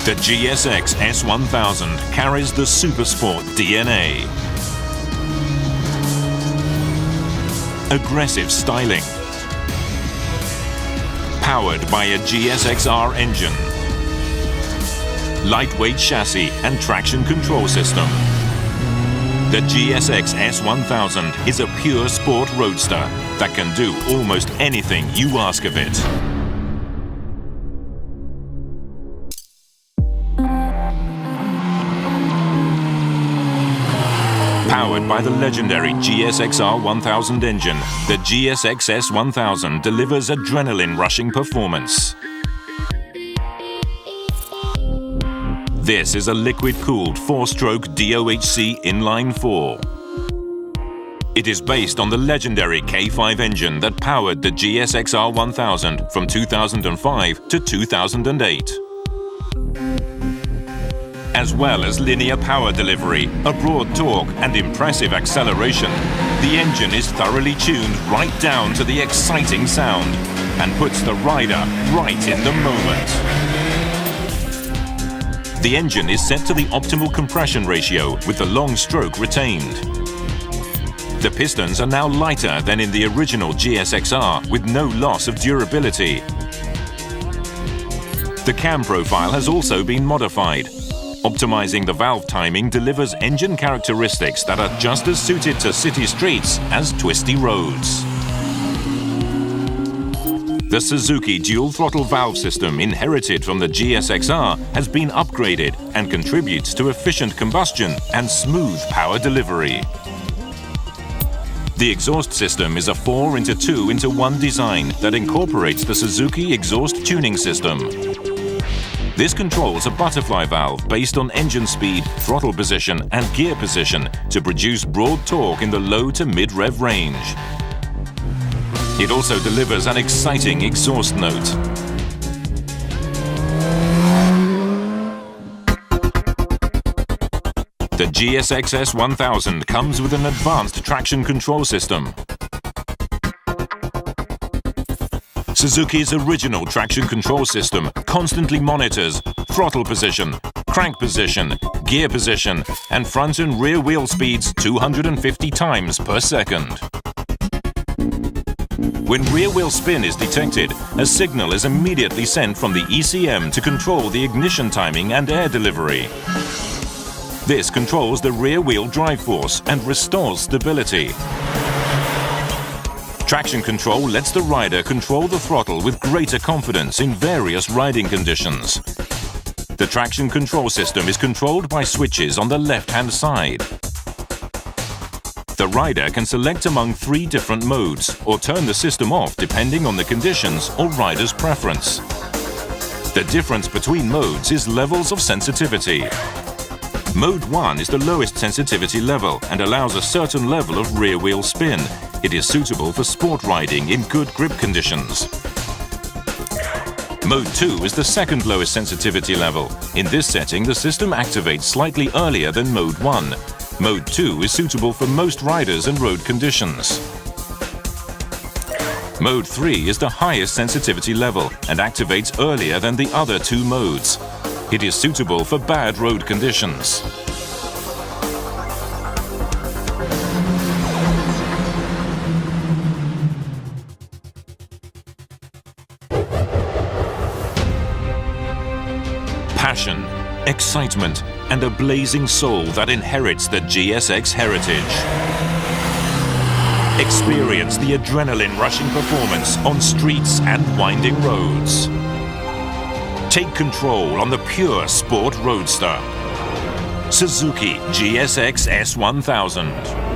The GSX S1000 carries the Supersport DNA. Aggressive styling. Powered by a GSX-R engine. Lightweight chassis and traction control system. The GSX S1000 is a pure sport roadster that can do almost anything you ask of it. Powered by the legendary GSX-R 1000 engine, the GSX S1000 delivers adrenaline-rushing performance. This is a liquid-cooled 4-stroke DOHC inline-4. It is based on the legendary K5 engine that powered the GSX-R 1000 from 2005 to 2008. As well as linear power delivery, a broad torque and impressive acceleration, the engine is thoroughly tuned right down to the exciting sound and puts the rider right in the moment. The engine is set to the optimal compression ratio with the long stroke retained. The pistons are now lighter than in the original GSX-R with no loss of durability. The cam profile has also been modified. Optimizing the valve timing delivers engine characteristics that are just as suited to city streets as twisty roads. The Suzuki dual throttle valve system inherited from the GSX-R has been upgraded and contributes to efficient combustion and smooth power delivery. The exhaust system is a 4x2x1 design that incorporates the Suzuki exhaust tuning system. This controls a butterfly valve based on engine speed, throttle position and gear position to produce broad torque in the low to mid-rev range. It also delivers an exciting exhaust note. The GSX S1000 comes with an advanced traction control system. Suzuki's original traction control system constantly monitors throttle position, crank position, gear position, and front and rear wheel speeds 250 times per second. When rear wheel spin is detected, a signal is immediately sent from the ECM to control the ignition timing and air delivery. This controls the rear wheel drive force and restores stability. Traction control lets the rider control the throttle with greater confidence in various riding conditions. The traction control system is controlled by switches on the left-hand side. The rider can select among 3 different modes or turn the system off depending on the conditions or rider's preference. The difference between modes is levels of sensitivity. Mode 1 is the lowest sensitivity level and allows a certain level of rear wheel spin. It is suitable for sport riding in good grip conditions. Mode 2 is the second lowest sensitivity level. In this setting, the system activates slightly earlier than Mode 1. Mode 2 is suitable for most riders and road conditions. Mode 3 is the highest sensitivity level and activates earlier than the other 2 modes. It is suitable for bad road conditions. Passion, excitement, and a blazing soul that inherits the GSX heritage. Experience the adrenaline-rushing performance on streets and winding roads. Take control on the pure sport roadster. Suzuki GSX S1000.